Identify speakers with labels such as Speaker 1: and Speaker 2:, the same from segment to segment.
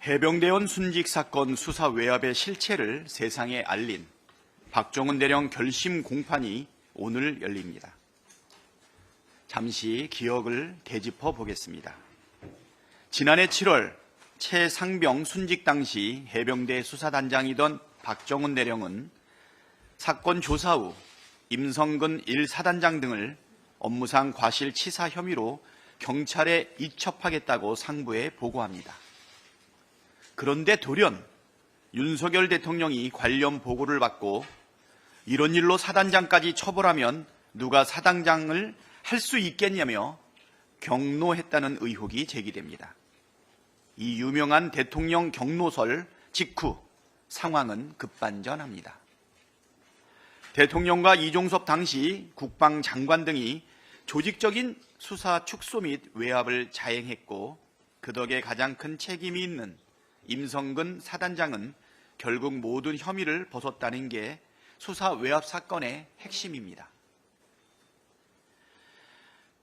Speaker 1: 해병대원 순직 사건 수사 외압의 실체를 세상에 알린 박정훈 대령 결심 공판이 오늘 열립니다. 잠시 기억을 되짚어 보겠습니다. 지난해 7월 최상병 순직 당시 해병대 수사단장이던 박정훈 대령은 사건 조사 후 임성근 1사단장 등을 업무상 과실치사 혐의로 경찰에 이첩하겠다고 상부에 보고합니다. 그런데 돌연 윤석열 대통령이 관련 보고를 받고 이런 일로 사단장까지 처벌하면 누가 사단장을 할 수 있겠냐며 경로했다는 의혹이 제기됩니다. 이 유명한 대통령 경로설 직후 상황은 급반전합니다. 대통령과 이종섭 당시 국방장관 등이 조직적인 수사 축소 및 외압을 자행했고 그 덕에 가장 큰 책임이 있는 임성근 사단장은 결국 모든 혐의를 벗었다는 게 수사 외압 사건의 핵심입니다.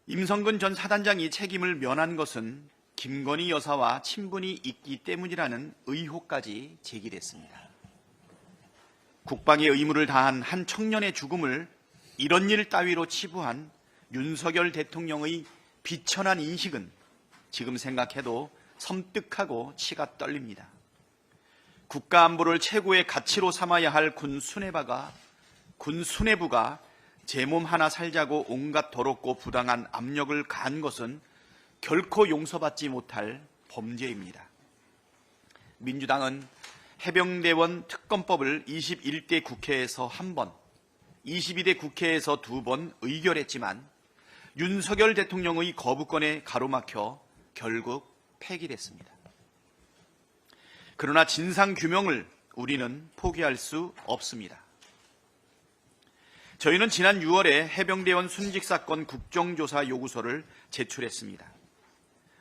Speaker 1: 임성근 전 사단장이 책임을 면한 것은 김건희 여사와 친분이 있기 때문이라는 의혹까지 제기됐습니다. 국방의 의무를 다한 한 청년의 죽음을 이런 일 따위로 치부한 윤석열 대통령의 비천한 인식은 지금 생각해도 섬뜩하고 치가 떨립니다. 국가 안보를 최고의 가치로 삼아야 할 군 수뇌부가 제 몸 하나 살자고 온갖 더럽고 부당한 압력을 가한 것은 결코 용서받지 못할 범죄입니다. 민주당은 해병대원 특검법을 21대 국회에서 한 번, 22대 국회에서 두 번 의결했지만 윤석열 대통령의 거부권에 가로막혀 결국 폐기됐습니다. 그러나 진상규명을 우리는 포기할 수 없습니다. 저희는 지난 6월에 해병대원 순직 사건 국정조사 요구서를 제출했습니다.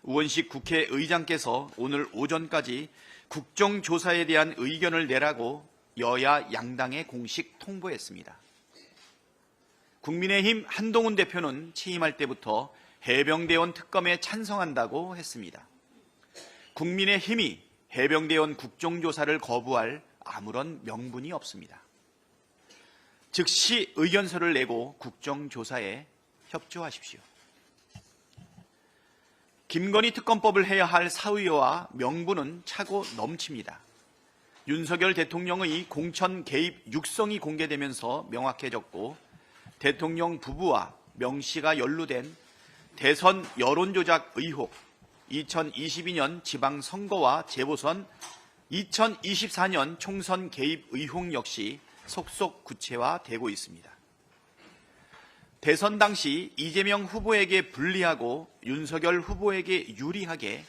Speaker 1: 우원식 국회의장께서 오늘 오전까지 국정조사에 대한 의견을 내라고 여야 양당에 공식 통보했습니다. 국민의힘 한동훈 대표는 취임할 때부터 해병대원 특검에 찬성한다고 했습니다. 국민의힘이 해병대원 국정조사를 거부할 아무런 명분이 없습니다. 즉시 의견서를 내고 국정조사에 협조하십시오. 김건희 특검법을 해야 할 사의와 명분은 차고 넘칩니다. 윤석열 대통령의 공천 개입 육성이 공개되면서 명확해졌고 대통령 부부와 명 씨가 연루된 대선 여론조작 의혹, 2022년 지방선거와 재보선, 2024년 총선 개입 의혹 역시 속속 구체화되고 있습니다. 대선 당시 이재명 후보에게 불리하고 윤석열 후보에게 유리하게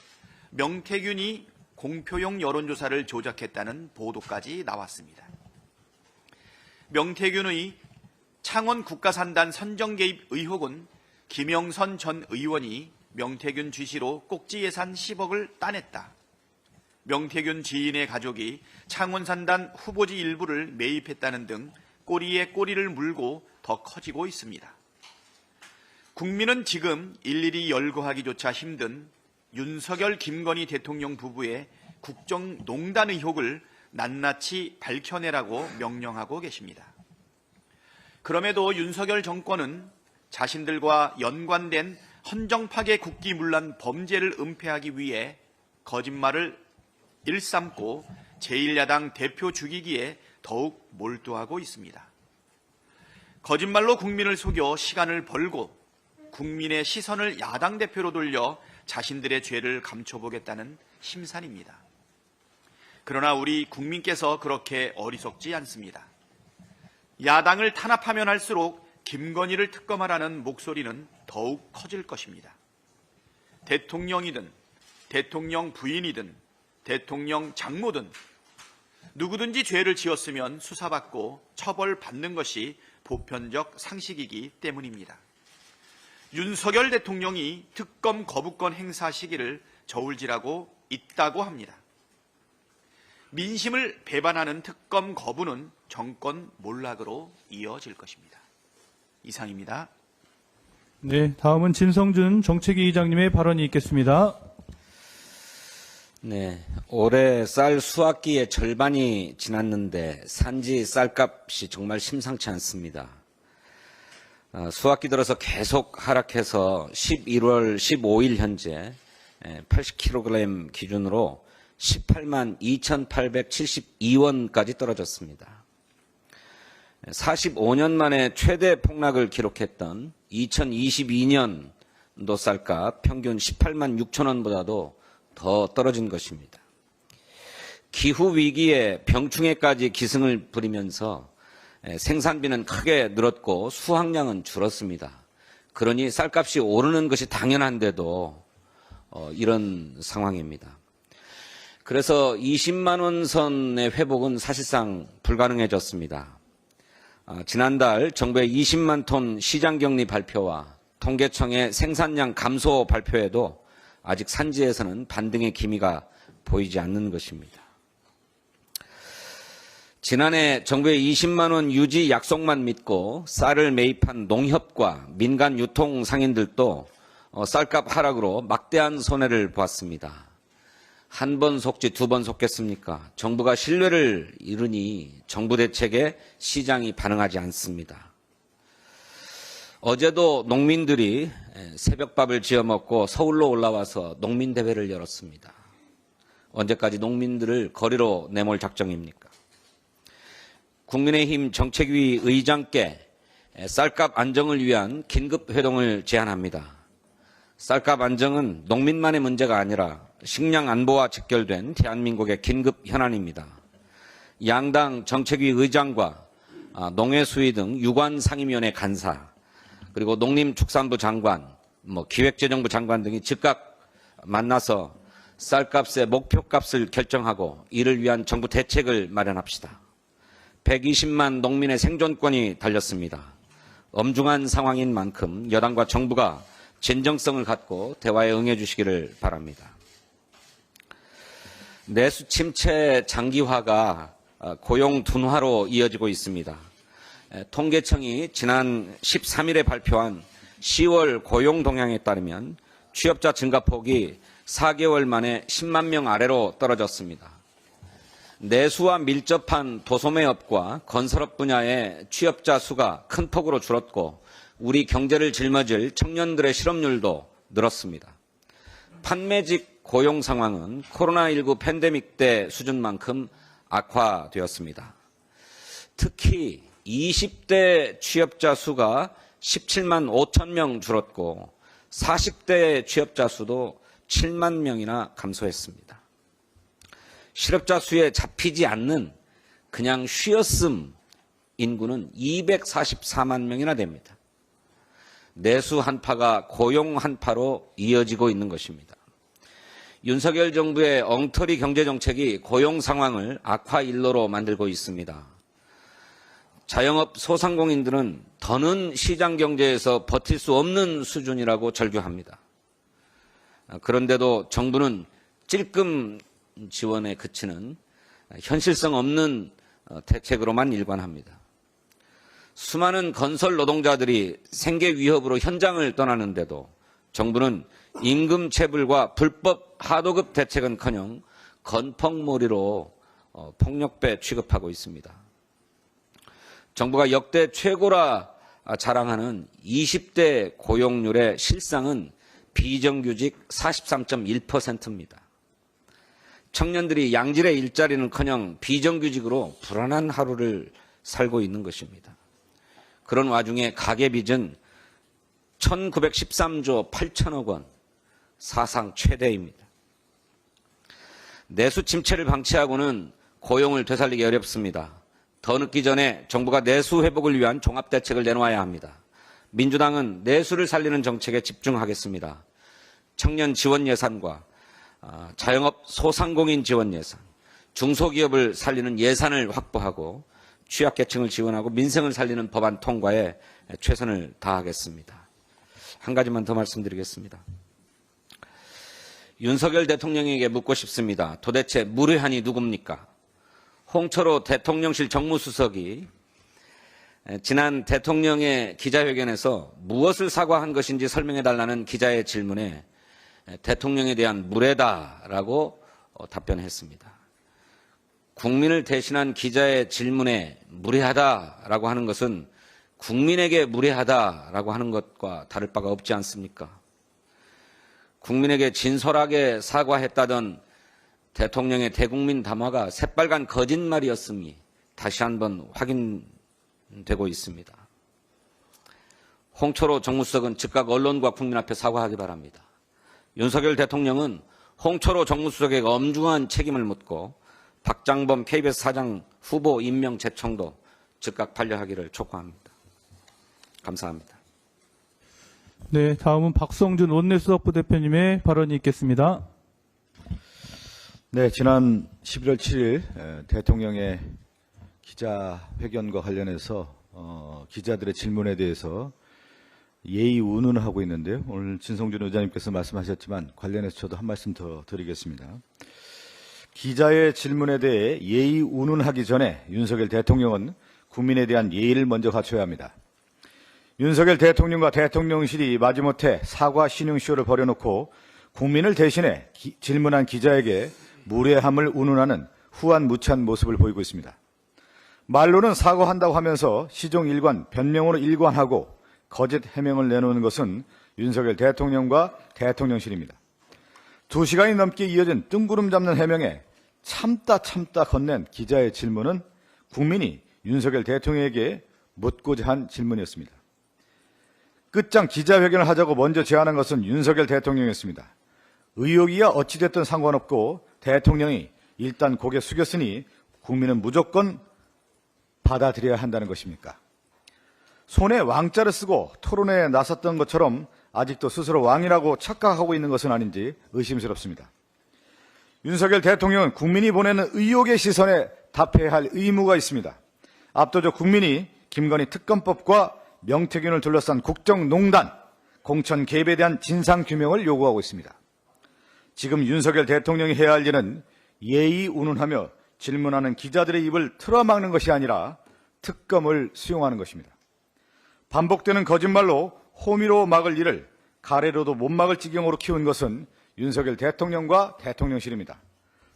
Speaker 1: 명태균이 공표용 여론조사를 조작했다는 보도까지 나왔습니다. 명태균의 창원 국가산단 선정 개입 의혹은 김영선 전 의원이 명태균 지시로 꼭지 예산 10억을 따냈다. 명태균 지인의 가족이 창원산단 후보지 일부를 매입했다는 등 꼬리에 꼬리를 물고 더 커지고 있습니다. 국민은 지금 일일이 열거하기조차 힘든 윤석열 김건희 대통령 부부의 국정농단 의혹을 낱낱이 밝혀내라고 명령하고 계십니다. 그럼에도 윤석열 정권은 자신들과 연관된 헌정파괴 국기문란 범죄를 은폐하기 위해 거짓말을 일삼고 제1야당 대표 죽이기에 더욱 몰두하고 있습니다. 거짓말로 국민을 속여 시간을 벌고 국민의 시선을 야당 대표로 돌려 자신들의 죄를 감춰보겠다는 심산입니다. 그러나 우리 국민께서 그렇게 어리석지 않습니다. 야당을 탄압하면 할수록 김건희를 특검하라는 목소리는 더욱 커질 것입니다. 대통령이든 대통령 부인이든 대통령 장모든 누구든지 죄를 지었으면 수사받고 처벌받는 것이 보편적 상식이기 때문입니다. 윤석열 대통령이 특검 거부권 행사 시기를 저울질하고 있다고 합니다. 민심을 배반하는 특검 거부는 정권 몰락으로 이어질 것입니다. 이상입니다.
Speaker 2: 네, 다음은 진성준 정책위 의장님의 발언이 있겠습니다. 네, 올해 쌀 수확기의 절반이 지났는데 산지 쌀값이 정말 심상치 않습니다. 수확기 들어서 계속 하락해서 11월 15일 현재 80kg 기준으로 18만 2,872원까지 떨어졌습니다. 45년 만에 최대 폭락을 기록했던 2022년도 쌀값 평균 18만 6천 원보다도 더 떨어진 것입니다. 기후위기에 병충해까지 기승을 부리면서 생산비는 크게 늘었고 수확량은 줄었습니다. 그러니 쌀값이 오르는 것이 당연한데도 이런 상황입니다. 그래서 20만 원 선의 회복은 사실상 불가능해졌습니다. 지난달 정부의 20만 톤 시장격리 발표와 통계청의 생산량 감소 발표에도 아직 산지에서는 반등의 기미가 보이지 않는 것입니다. 지난해 정부의 20만 원 유지 약속만 믿고 쌀을 매입한 농협과 민간 유통 상인들도 쌀값 하락으로 막대한 손해를 보았습니다. 한 번 속지 두 번 속겠습니까? 정부가 신뢰를 잃으니 정부 대책에 시장이 반응하지 않습니다. 어제도 농민들이 새벽밥을 지어 먹고 서울로 올라와서 농민대회를 열었습니다. 언제까지 농민들을 거리로 내몰 작정입니까? 국민의힘 정책위 의장께 쌀값 안정을 위한 긴급회동을 제안합니다. 쌀값 안정은 농민만의 문제가 아니라 식량 안보와 직결된 대한민국의 긴급 현안입니다. 양당 정책위 의장과 농해수위 등 유관상임위원회 간사 그리고 농림축산부 장관, 기획재정부 장관 등이 즉각 만나서 쌀값의 목표값을 결정하고 이를 위한 정부 대책을 마련합시다. 120만 농민의 생존권이 달렸습니다. 엄중한 상황인 만큼 여당과 정부가 진정성을 갖고 대화에 응해 주시기를 바랍니다. 내수 침체 장기화가 고용 둔화로 이어지고 있습니다. 통계청이 지난 13일에 발표한 10월 고용 동향에 따르면 취업자 증가폭이 4개월 만에 10만 명 아래로 떨어졌습니다. 내수와 밀접한 도소매업과 건설업 분야의 취업자 수가 큰 폭으로 줄었고 우리 경제를 짊어질 청년들의 실업률도 늘었습니다. 판매직 고용 상황은 코로나19 팬데믹 때 수준만큼 악화되었습니다. 특히 20대 취업자 수가 17만 5천 명 줄었고 40대 취업자 수도 7만 명이나 감소했습니다. 실업자 수에 잡히지 않는 그냥 쉬었음 인구는 244만 명이나 됩니다. 내수 한파가 고용 한파로 이어지고 있는 것입니다. 윤석열 정부의 엉터리 경제정책이 고용 상황을 악화 일로로 만들고 있습니다. 자영업 소상공인들은 더는 시장경제에서 버틸 수 없는 수준이라고 절규합니다. 그런데도 정부는 찔끔 지원에 그치는 현실성 없는 대책으로만 일관합니다. 수많은 건설 노동자들이 생계 위협으로 현장을 떠나는데도 정부는 임금 체불과 불법 하도급 대책은커녕 건펑몰이로 폭력배 취급하고 있습니다. 정부가 역대 최고라 자랑하는 20대 고용률의 실상은 비정규직 43.1%입니다. 청년들이 양질의 일자리는커녕 비정규직으로 불안한 하루를 살고 있는 것입니다. 그런 와중에 가계빚은 1913조 8천억 원, 사상 최대입니다. 내수 침체를 방치하고는 고용을 되살리기 어렵습니다. 더 늦기 전에 정부가 내수 회복을 위한 종합대책을 내놓아야 합니다. 민주당은 내수를 살리는 정책에 집중하겠습니다. 청년 지원 예산과 자영업 소상공인 지원 예산, 중소기업을 살리는 예산을 확보하고 취약계층을 지원하고 민생을 살리는 법안 통과에 최선을 다하겠습니다. 한 가지만 더 말씀드리겠습니다. 윤석열 대통령에게 묻고 싶습니다. 도대체 무례한이 누굽니까? 홍철호 대통령실 정무수석이 지난 대통령의 기자회견에서 무엇을 사과한 것인지 설명해달라는 기자의 질문에 대통령에 대한 무례다라고 답변했습니다. 국민을 대신한 기자의 질문에 무례하다라고 하는 것은 국민에게 무례하다라고 하는 것과 다를 바가 없지 않습니까? 국민에게 진솔하게 사과했다던 대통령의 대국민 담화가 새빨간 거짓말이었음이 다시 한번 확인되고 있습니다. 홍철호 정무수석은 즉각 언론과 국민 앞에 사과하기 바랍니다. 윤석열 대통령은 홍철호 정무수석에게 엄중한 책임을 묻고 박장범 KBS 사장 후보 임명 제청도 즉각 반려하기를 촉구합니다. 감사합니다.
Speaker 3: 네, 다음은 박성준 원내수석부 대표님의 발언이 있겠습니다.
Speaker 4: 네, 지난 11월 7일 대통령의 기자회견과 관련해서 기자들의 질문에 대해서 예의 운운을 하고 있는데요. 오늘 진성준 의장님께서 말씀하셨지만 관련해서 저도 한 말씀 더 드리겠습니다. 기자의 질문에 대해 예의 운운하기 전에 윤석열 대통령은 국민에 대한 예의를 먼저 갖춰야 합니다. 윤석열 대통령과 대통령실이 마지못해 사과 신용쇼를 벌여놓고 국민을 대신해 질문한 기자에게 무례함을 운운하는 후한무치한 모습을 보이고 있습니다. 말로는 사과한다고 하면서 시종일관 변명으로 일관하고 거짓 해명을 내놓는 것은 윤석열 대통령과 대통령실입니다. 2시간이 넘게 이어진 뜬구름 잡는 해명에 참다 건넨 기자의 질문은 국민이 윤석열 대통령에게 묻고자 한 질문이었습니다. 끝장 기자회견을 하자고 먼저 제안한 것은 윤석열 대통령이었습니다. 의혹이야 어찌됐든 상관없고 대통령이 일단 고개 숙였으니 국민은 무조건 받아들여야 한다는 것입니까? 손에 왕자를 쓰고 토론회에 나섰던 것처럼 아직도 스스로 왕이라고 착각하고 있는 것은 아닌지 의심스럽습니다. 윤석열 대통령은 국민이 보내는 의혹의 시선에 답해야 할 의무가 있습니다. 압도적 국민이 김건희 특검법과 명태균을 둘러싼 국정농단, 공천 개입에 대한 진상규명을 요구하고 있습니다. 지금 윤석열 대통령이 해야 할 일은 예의 운운하며 질문하는 기자들의 입을 틀어막는 것이 아니라 특검을 수용하는 것입니다. 반복되는 거짓말로 호미로 막을 일을 가래로도 못 막을 지경으로 키운 것은 윤석열 대통령과 대통령실입니다.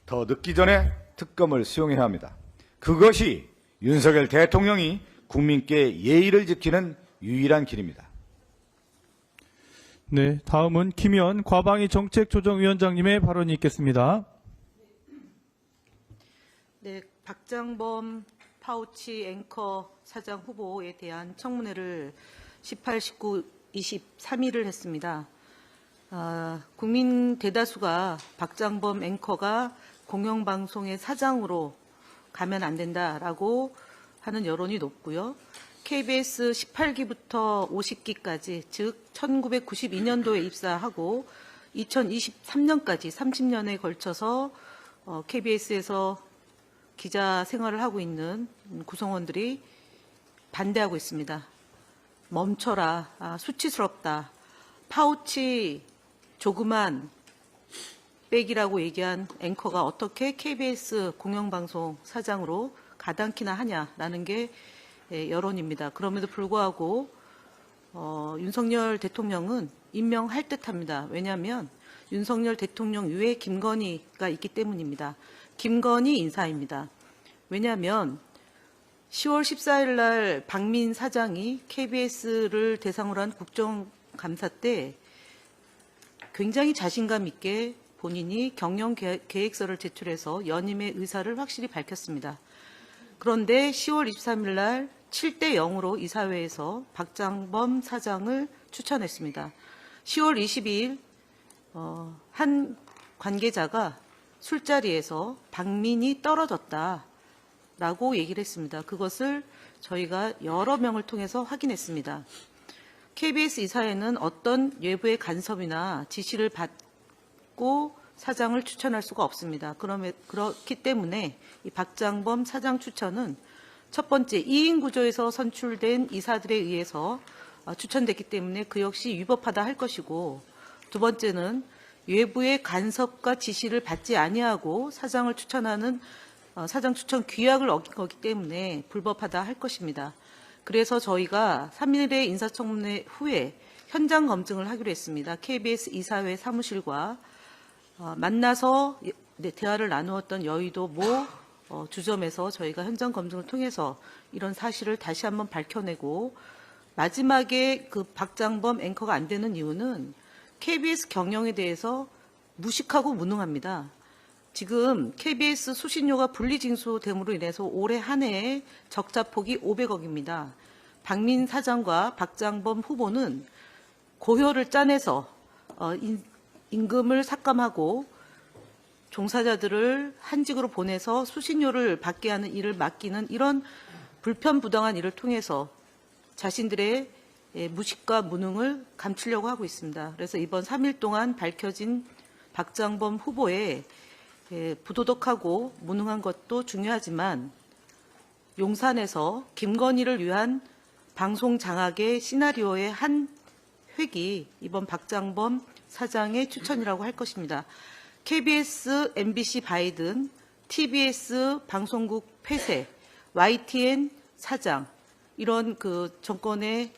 Speaker 4: 더 늦기 전에 특검을 수용해야 합니다. 그것이 윤석열 대통령이 국민께 예의를 지키는 유일한 길입니다.
Speaker 3: 네, 다음은 김현 과방위 정책조정위원장님의 발언이 있겠습니다.
Speaker 5: 네, 박장범 파우치 앵커 사장 후보에 대한 청문회를 18, 19, 23일을 했습니다. 국민 대다수가 박장범 앵커가 공영방송의 사장으로 가면 안 된다라고 하는 여론이 높고요. KBS 18기부터 50기까지, 즉 1992년도에 입사하고 2023년까지 30년에 걸쳐서 KBS에서 기자 생활을 하고 있는 구성원들이 반대하고 있습니다. 멈춰라, 수치스럽다, 파우치 조그만 백이라고 얘기한 앵커가 어떻게 KBS 공영방송 사장으로 가당키나 하냐라는 게 여론입니다. 그럼에도 불구하고 윤석열 대통령은 임명할 듯합니다. 왜냐하면 윤석열 대통령 위에 김건희가 있기 때문입니다. 김건희 인사입니다. 왜냐하면 10월 14일 날 박민 사장이 KBS를 대상으로 한 국정감사 때 굉장히 자신감 있게 본인이 경영 계획서를 제출해서 연임의 의사를 확실히 밝혔습니다. 그런데 10월 23일 날 7대 0으로 이사회에서 박장범 사장을 추천했습니다. 10월 22일 한 관계자가 술자리에서 박민이 떨어졌다라고 얘기를 했습니다. 그것을 저희가 여러 명을 통해서 확인했습니다. KBS 이사회는 어떤 외부의 간섭이나 지시를 받고 사장을 추천할 수가 없습니다. 그렇기 때문에 이 박장범 사장 추천은 첫 번째 2인 구조에서 선출된 이사들에 의해서 추천됐기 때문에 그 역시 위법하다 할 것이고, 두 번째는 외부의 간섭과 지시를 받지 아니하고 사장을 추천하는 사장 추천 규약을 어긴 거기 때문에 불법하다 할 것입니다. 그래서 저희가 3일의 인사청문회 후에 현장 검증을 하기로 했습니다. KBS 이사회 사무실과 만나서 대화를 나누었던 여의도 모 주점에서 저희가 현장 검증을 통해서 이런 사실을 다시 한번 밝혀내고, 마지막에 그 박장범 앵커가 안 되는 이유는 KBS 경영에 대해서 무식하고 무능합니다. 지금 KBS 수신료가 분리징수됨으로 인해서 올해 한 해에 적자폭이 500억입니다. 박민 사장과 박장범 후보는 고효를 짜내서 임금을 삭감하고 종사자들을 한직으로 보내서 수신료를 받게 하는 일을 맡기는 이런 불편부당한 일을 통해서 자신들의 무식과 무능을 감추려고 하고 있습니다. 그래서 이번 3일 동안 밝혀진 박장범 후보의 부도덕하고 무능한 것도 중요하지만, 용산에서 김건희를 위한 방송 장악의 시나리오의 한 획이 이번 박장범 사장의 추천이라고 할 것입니다. KBS, MBC 바이든, TBS 방송국 폐쇄, YTN 사장, 이런 그 정권의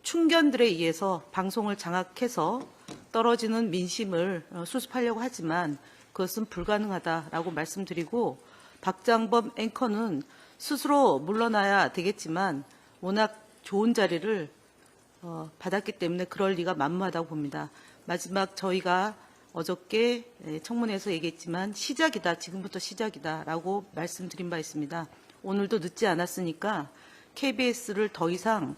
Speaker 5: 충견들에 의해서 방송을 장악해서 떨어지는 민심을 수습하려고 하지만 그것은 불가능하다라고 말씀드리고, 박장범 앵커는 스스로 물러나야 되겠지만 워낙 좋은 자리를 받았기 때문에 그럴 리가 만무하다고 봅니다. 마지막 저희가 어저께 청문회에서 얘기했지만 시작이다, 지금부터 시작이다라고 말씀드린 바 있습니다. 오늘도 늦지 않았으니까 KBS를 더 이상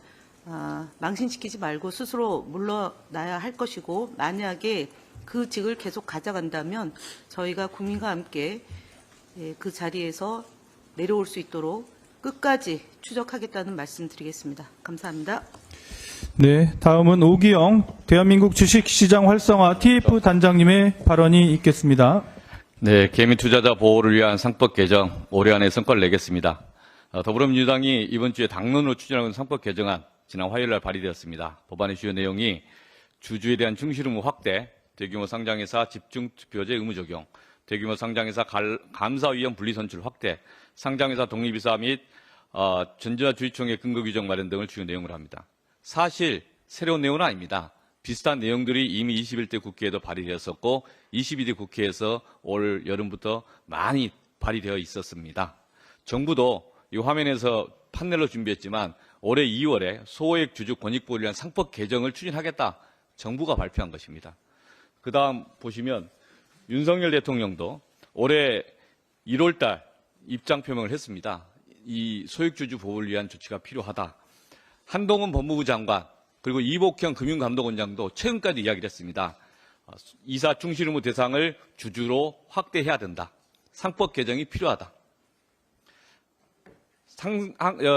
Speaker 5: 망신시키지 말고 스스로 물러나야 할 것이고, 만약에 그 직을 계속 가져간다면 저희가 국민과 함께 그 자리에서 내려올 수 있도록 끝까지 추적하겠다는 말씀드리겠습니다. 감사합니다.
Speaker 3: 네, 다음은 오기영 대한민국 주식시장 활성화 TF 단장님의 발언이 있겠습니다.
Speaker 6: 네, 개미 투자자 보호를 위한 상법 개정 올해 안에 성과를 내겠습니다. 더불어민주당이 이번 주에 당론으로 추진하는 상법 개정안 지난 화요일 날 발의되었습니다. 법안의 주요 내용이 주주에 대한 충실 의무 확대, 대규모 상장회사 집중 투표제 의무 적용, 대규모 상장회사 감사위원 분리선출 확대, 상장회사 독립이사 및 전자주의총회 근거 규정 마련 등을 주요 내용으로 합니다. 사실 새로운 내용은 아닙니다. 비슷한 내용들이 이미 21대 국회에도 발의되었었고 22대 국회에서 올 여름부터 많이 발의되어 있었습니다. 정부도 이 화면에서 판넬로 준비했지만 올해 2월에 소액 주주 권익보호를 위한 상법 개정을 추진하겠다, 정부가 발표한 것입니다. 그 다음 보시면 윤석열 대통령도 올해 1월달 입장 표명을 했습니다. 이 소액주주 보호를 위한 조치가 필요하다. 한동훈 법무부 장관 그리고 이복형 금융감독원장도 최근까지 이야기를 했습니다. 이사 충실 의무 대상을 주주로 확대해야 된다. 상법 개정이 필요하다.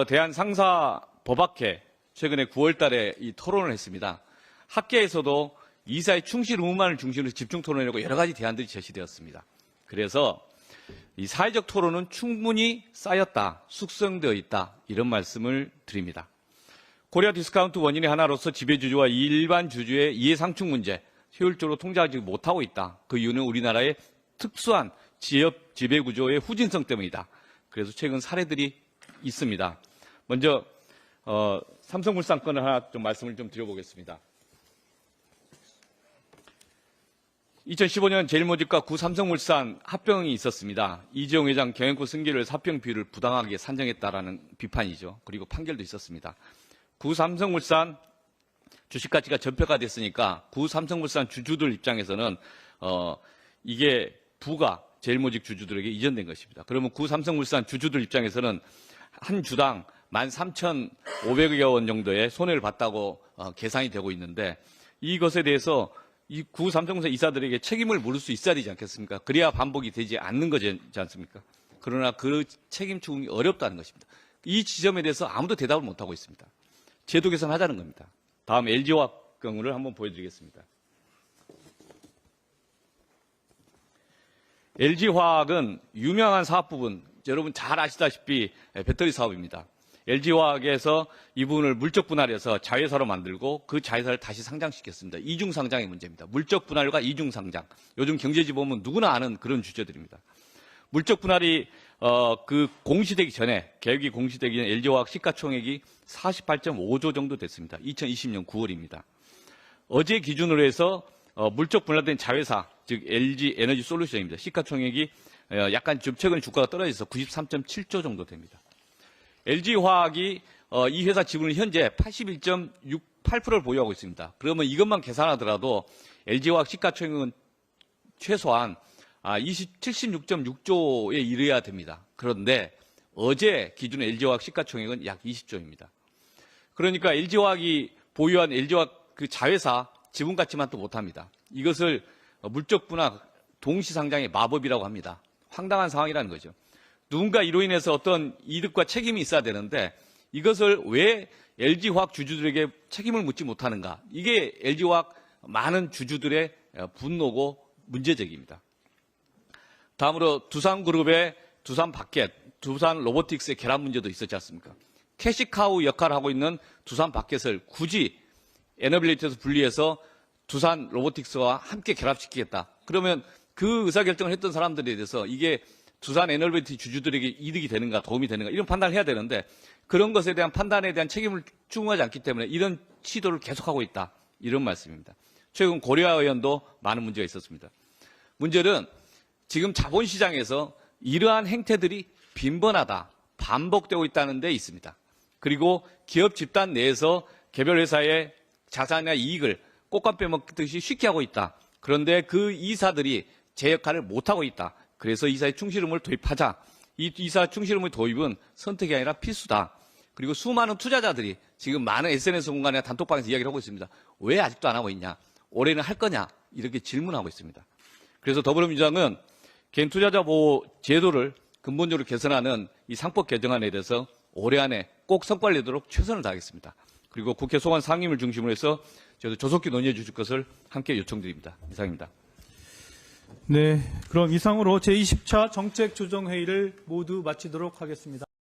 Speaker 6: 대한상사법학회 최근에 9월 달에 이 토론을 했습니다. 학계에서도 이사의 충실 의무만을 중심으로 집중 토론하려고 여러 가지 대안들이 제시되었습니다. 그래서 이 사회적 토론은 충분히 쌓였다, 숙성되어 있다, 이런 말씀을 드립니다. 코리아 디스카운트 원인의 하나로서 지배주주와 일반 주주의 이해상충 문제 효율적으로 통제하지 못하고 있다. 그 이유는 우리나라의 특수한 지역 지배구조의 후진성 때문이다. 그래서 최근 사례들이 있습니다. 먼저 삼성물산 건을 하나 좀 말씀을 좀 드려보겠습니다. 2015년 제일모직과 구 삼성물산 합병이 있었습니다. 이재용 회장 경영권 승계를 합병 비율을 부당하게 산정했다라는 비판이죠. 그리고 판결도 있었습니다. 구 삼성물산 주식 가치가 전폐가 됐으니까 구 삼성물산 주주들 입장에서는 이게 부가 제일모직 주주들에게 이전된 것입니다. 그러면 구 삼성물산 주주들 입장에서는 한 주당 13,500여 원 정도의 손해를 봤다고 계산이 되고 있는데, 이것에 대해서 이 구 삼성물산 이사들에게 책임을 물을 수 있어야 되지 않겠습니까? 그래야 반복이 되지 않는 거지 않습니까? 그러나 그 책임 추궁이 어렵다는 것입니다. 이 지점에 대해서 아무도 대답을 못하고 있습니다. 제도 개선하자는 겁니다. 다음 LG화학 경우를 한번 보여드리겠습니다. LG화학은 유명한 사업 부분, 여러분 잘 아시다시피 배터리 사업입니다. LG화학에서 이 부분을 물적 분할해서 자회사로 만들고 그 자회사를 다시 상장시켰습니다. 이중 상장의 문제입니다. 물적 분할과 이중 상장. 요즘 경제지 보면 누구나 아는 그런 주제들입니다. 물적 분할이 그 공시되기 전에, 계획이 공시되기 전에 LG화학 시가총액이 48.5조 정도 됐습니다. 2020년 9월입니다. 어제 기준으로 해서 물적 분할된 자회사 즉 LG 에너지 솔루션입니다. 시가총액이 약간 좀 최근 주가가 떨어져서 93.7조 정도 됩니다. LG화학이 이 회사 지분을 현재 81.68%를 보유하고 있습니다. 그러면 이것만 계산하더라도 LG화학 시가총액은 최소한 76.6조에 이르어야 됩니다. 그런데 어제 기준 LG화학 시가총액은 약 20조입니다. 그러니까 LG화학이 보유한 LG화학 그 자회사 지분 가치만도 못합니다. 이것을 물적 분할 동시상장의 마법이라고 합니다. 황당한 상황이라는 거죠. 누군가 이로 인해서 어떤 이득과 책임이 있어야 되는데 이것을 왜 LG화학 주주들에게 책임을 묻지 못하는가? 이게 LG화학 많은 주주들의 분노고 문제제기입니다. 다음으로 두산그룹의 두산바켓, 두산 로보틱스의 결합 문제도 있었지 않습니까? 캐시카우 역할을 하고 있는 두산바켓을 굳이 에너빌리티에서 분리해서 두산 로보틱스와 함께 결합시키겠다. 그러면 그 의사결정을 했던 사람들에 대해서 이게 두산 에너빌리티 주주들에게 이득이 되는가 도움이 되는가 이런 판단을 해야 되는데 그런 것에 대한 판단에 대한 책임을 추궁하지 않기 때문에 이런 시도를 계속하고 있다. 이런 말씀입니다. 최근 고려아 의원도 많은 문제가 있었습니다. 문제는 지금 자본시장에서 이러한 행태들이 빈번하다, 반복되고 있다는 데 있습니다. 그리고 기업 집단 내에서 개별 회사의 자산이나 이익을 꽃감 빼먹듯이 쉽게 하고 있다. 그런데 그 이사들이 제 역할을 못하고 있다. 그래서 이사의 충실음을 도입하자. 이 이사 충실음의 도입은 선택이 아니라 필수다. 그리고 수많은 투자자들이 지금 많은 SNS 공간이나 단톡방에서 이야기를 하고 있습니다. 왜 아직도 안 하고 있냐? 올해는 할 거냐? 이렇게 질문하고 있습니다. 그래서 더불어민주당은 개인 투자자 보호 제도를 근본적으로 개선하는 이 상법 개정안에 대해서 올해 안에 꼭 성과를 내도록 최선을 다하겠습니다. 그리고 국회 소관 상임을 중심으로 해서 저도 조속히 논의해 주실 것을 함께 요청드립니다. 이상입니다.
Speaker 3: 네, 그럼 이상으로 제20차 정책조정회의를 모두 마치도록 하겠습니다.